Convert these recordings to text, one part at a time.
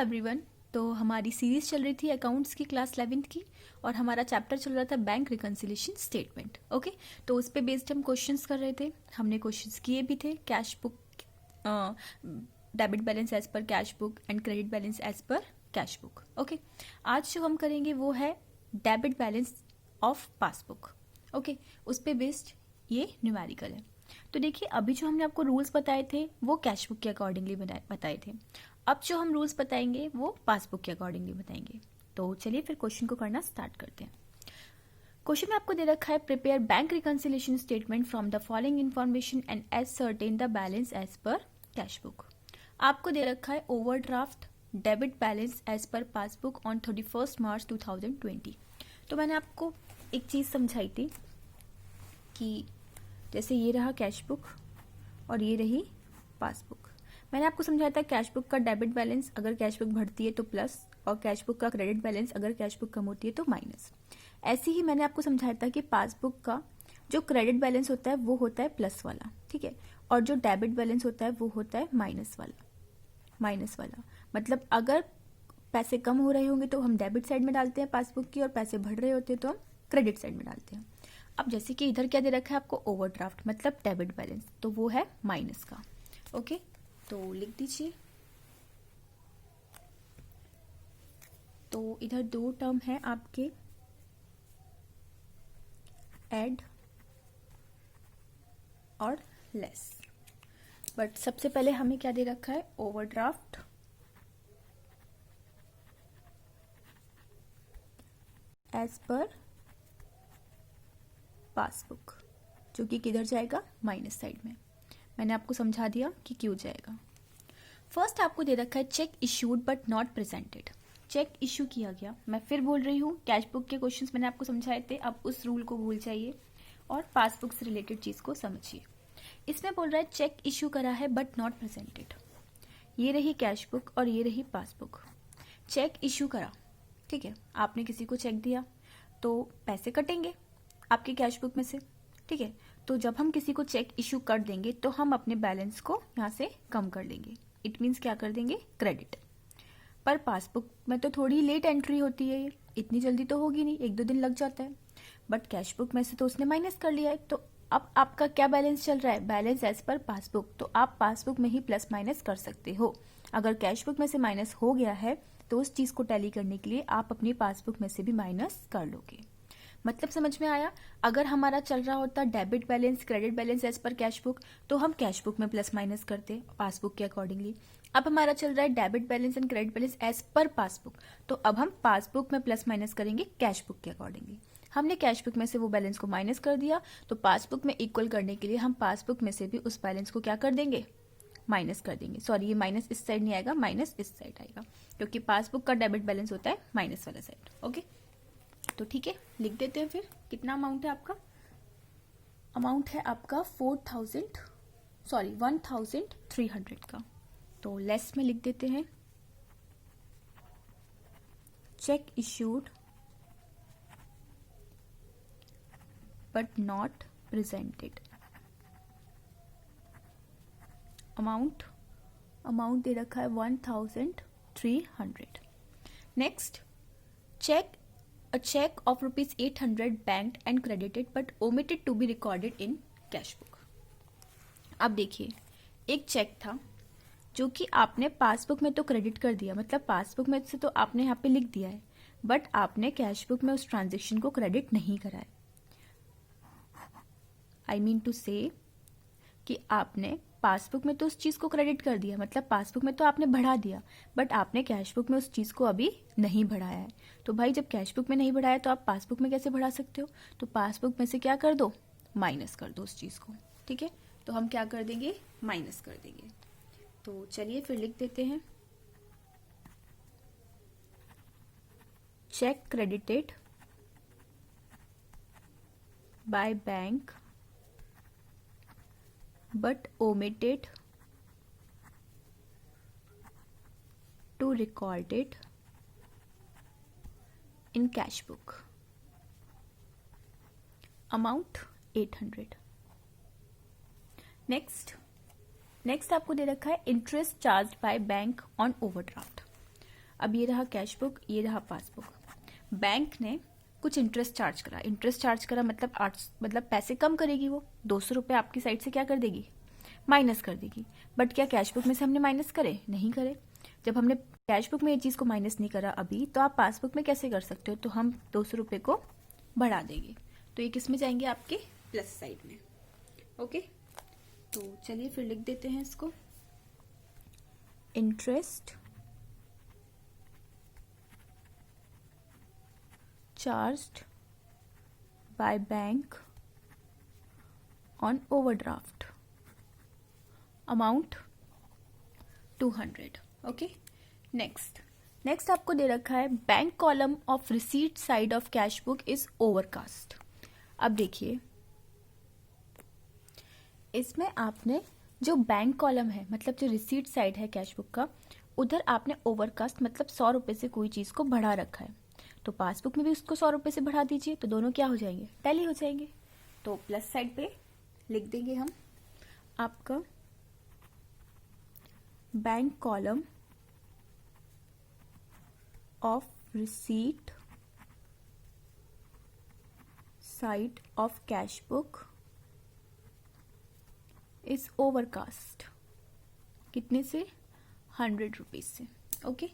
Everyone. तो हमारी series चल रही थी अकाउंट्स की क्लास 11th की और हमारा चैप्टर चल रहा था बैंक रिकंसिलिएशन स्टेटमेंट। ओके, तो उस पे बेस्ड हम क्वेश्चंस कर रहे थे। हमने क्वेश्चंस किए भी थे, cash book, debit balance as per cash book and credit balance as per cash book. Okay, आज जो हम करेंगे वो है debit balance of passbook. Okay, उस पे बेस्ड ये न्यूमेरिकल है। तो देखिए, अभी जो हमने आपको रूल्स बताए थे वो कैश बुक के अकॉर्डिंगली बताए थे। अब जो हम रूल्स बताएंगे वो पासबुक के अकॉर्डिंगली बताएंगे। तो चलिए फिर क्वेश्चन को करना स्टार्ट करते हैं। क्वेश्चन में आपको दे रखा है, prepare bank reconciliation statement from the following information and ascertain the balance as per cash book. आपको दे रखा है overdraft debit balance as per passbook on 31 March 2020। तो मैंने आपको एक चीज समझाई थी कि जैसे ये रहा कैश बुक और ये रही पासबुक। मैंने आपको समझाया था कैश बुक का डेबिट बैलेंस अगर कैश बुक बढ़ती है तो प्लस, और कैश बुक का क्रेडिट बैलेंस अगर कैश बुक कम होती है तो माइनस। ऐसे ही मैंने आपको समझाया था कि पासबुक का जो क्रेडिट बैलेंस होता है वो होता है प्लस वाला, ठीक है, और जो डेबिट बैलेंस होता है वो होता है माइनस वाला। मतलब अगर पैसे कम हो रहे होंगे तो हम डेबिट साइड में डालते हैं पासबुक की, और पैसे बढ़ रहे होते हैं तो हम क्रेडिट साइड में डालते हैं। अब जैसे कि इधर क्या दे रखा है आपको, ओवरड्राफ्ट मतलब डेबिट बैलेंस, तो वो है माइनस का। ओके, तो लिख दीजिए। तो इधर दो टर्म है आपके, एड और लेस। बट सबसे पहले हमें क्या दे रखा है, ओवरड्राफ्ट एज पर पासबुक, जो कि किधर जाएगा, माइनस साइड में। मैंने आपको समझा दिया कि क्यों जाएगा। फर्स्ट आपको दे रखा है cheque issued but not presented. Cheque issue किया गया, मैं फिर बोल रही हूँ, कैश बुक के क्वेश्चंस मैंने आपको समझाए थे, अब उस रूल को भूल जाइए और पासबुक से रिलेटेड चीज को समझिए। इसमें बोल रहा है चेक इश्यू करा है बट नॉट प्रेजेंटेड। ये रही कैश बुक और ये रही पासबुक। चेक इश्यू करा, ठीक है, आपने किसी को चेक दिया तो पैसे कटेंगे आपके कैश बुक में से, ठीक है। तो जब हम किसी को चेक इश्यू कर देंगे तो हम अपने बैलेंस को यहाँ से कम कर लेंगे। इट मीन्स क्या कर देंगे, क्रेडिट। पर पासबुक में तो थोड़ी लेट एंट्री होती है, ये इतनी जल्दी तो होगी नहीं, 1-2 दिन लग जाता है। बट कैश बुक में से तो उसने माइनस कर लिया है, तो अब आपका क्या बैलेंस चल रहा है, बैलेंस एज पर पासबुक। तो आप पासबुक में ही प्लस माइनस कर सकते हो। अगर कैश बुक में से माइनस हो गया है तो उस चीज को टैली करने के लिए आप अपनी पासबुक में से भी माइनस कर लोगे। मतलब समझ में आया। अगर हमारा चल रहा होता debit balance credit balance as per cash book, तो हम कैश बुक में प्लस माइनस करते पासबुक के अकॉर्डिंगली। अब हमारा चल रहा है debit balance and credit balance as per passbook, तो अब हम पासबुक में प्लस माइनस करेंगे कैश बुक के अकॉर्डिंगली। हमने कैश बुक में से वो बैलेंस को माइनस कर दिया, तो पासबुक में इक्वल करने के लिए हम पासबुक में से भी उस बैलेंस को क्या कर देंगे, माइनस कर देंगे। सॉरी, ये माइनस इस साइड नहीं आएगा, माइनस इस साइड आएगा, क्योंकि पासबुक का डेबिट बैलेंस होता है माइनस वाला साइड। ओके, तो ठीक है, लिख देते हैं फिर कितना अमाउंट है आपका। अमाउंट है आपका 1300 का। तो लेस में लिख देते हैं, cheque issued but not presented. Amount दे रखा है 1300। Next, a check of rupees 800 banked and credited but omitted to be recorded in cash book। अब देखिए, एक चेक था जो कि आपने पासबुक में तो क्रेडिट कर दिया, मतलब पासबुक में से तो आपने यहाँ पे लिख दिया है, बट आपने कैश बुक में उस ट्रांजेक्शन को क्रेडिट नहीं करा है। आई मीन टू से कि आपने पासबुक में तो उस चीज को क्रेडिट कर दिया, मतलब पासबुक में तो आपने बढ़ा दिया, बट आपने कैश बुक में उस चीज को अभी नहीं बढ़ाया है। तो भाई जब कैश बुक में नहीं बढ़ाया तो आप पासबुक में कैसे बढ़ा सकते हो, तो पासबुक में से क्या कर दो, माइनस कर दो उस चीज को, ठीक है। तो हम क्या कर देंगे, माइनस कर देंगे। तो चलिए फिर लिख देते हैं, cheque credited by bank but omitted to record it in cash book। Amount 800। Next आपको दे रखा है interest charge by bank on overdraft. अब ये रहा कैश बुक, ये रहा पासबुक। बैंक ने कुछ इंटरेस्ट चार्ज करा मतलब पैसे कम करेगी वो, 200 रुपये आपकी साइड से क्या कर देगी, माइनस कर देगी। बट क्या कैश बुक में से हमने माइनस करे, नहीं करे। जब हमने कैश बुक में ये चीज़ को माइनस नहीं करा अभी, तो आप पासबुक में कैसे कर सकते हो, तो हम 200 रुपये को बढ़ा देंगे। तो ये किस में जाएंगे, आपके प्लस साइड में। ओके, तो चलिए फिर लिख देते हैं इसको, interest charged by bank on overdraft, amount 200। Okay, next आपको दे रखा है bank column of receipt side of cash book is overcast. अब देखिए, इसमें आपने जो बैंक कॉलम है, मतलब जो रिसीट साइड है कैश बुक का, उधर आपने ओवरकास्ट मतलब 100 रुपये से कोई चीज़ को बढ़ा रखा है। तो पासबुक में भी उसको 100 रुपये से बढ़ा दीजिए, तो दोनों क्या हो जाएंगे, टैली हो जाएंगे। तो प्लस साइड पे लिख देंगे हम आपका bank column of receipt side of cash book is overcast, कितने से, 100 रुपीज से। Okay,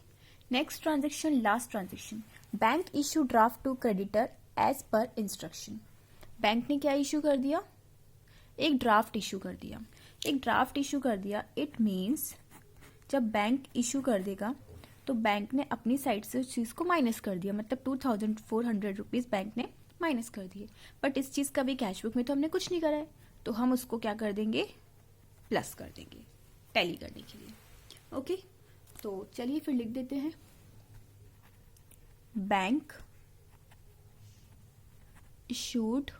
next transaction, last transaction, bank issue draft to creditor as per instruction. Bank ने क्या इशू कर दिया, एक ड्राफ्ट इशू कर दिया। इट मीन्स जब बैंक इशू कर देगा तो बैंक ने अपनी साइड से उस चीज़ को माइनस कर दिया, मतलब 2400 रुपीज़ बैंक ने माइनस कर दिए। बट इस चीज़ का भी कैश बुक में तो हमने कुछ नहीं करा है, तो हम उसको क्या कर देंगे, प्लस कर देंगे टैली करने के लिए। ओके, तो चलिए फिर लिख देते हैं, bank issued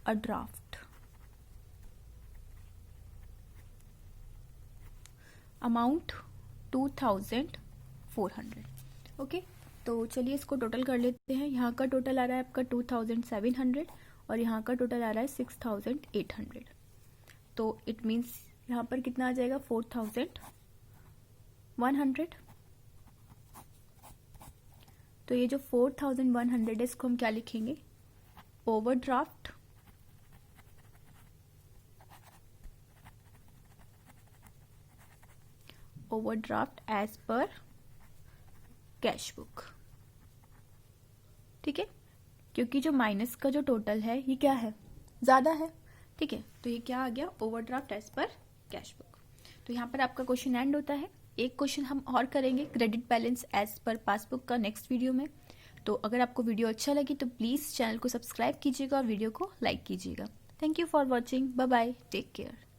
a draft, amount 2400। Okay, तो चलिए इसको टोटल कर लेते हैं। यहाँ का टोटल आ रहा है आपका 2700 और यहाँ का टोटल आ रहा है 6800। तो इट मीन्स यहाँ पर कितना आ जाएगा, 4100। तो ये जो 4100 है, इसको हम क्या लिखेंगे, overdraft as per cash book. ठीक है, क्योंकि जो माइनस का जो टोटल है ये क्या है, ज्यादा है। ठीक है, तो ये क्या आ गया, overdraft as per cash book. तो यहाँ पर आपका क्वेश्चन एंड होता है। एक क्वेश्चन हम और करेंगे credit balance as per passbook का नेक्स्ट वीडियो में। तो अगर आपको वीडियो अच्छा लगी तो प्लीज़ चैनल को सब्सक्राइब कीजिएगा और वीडियो को लाइक कीजिएगा। Thank you for watching, bye bye, take care.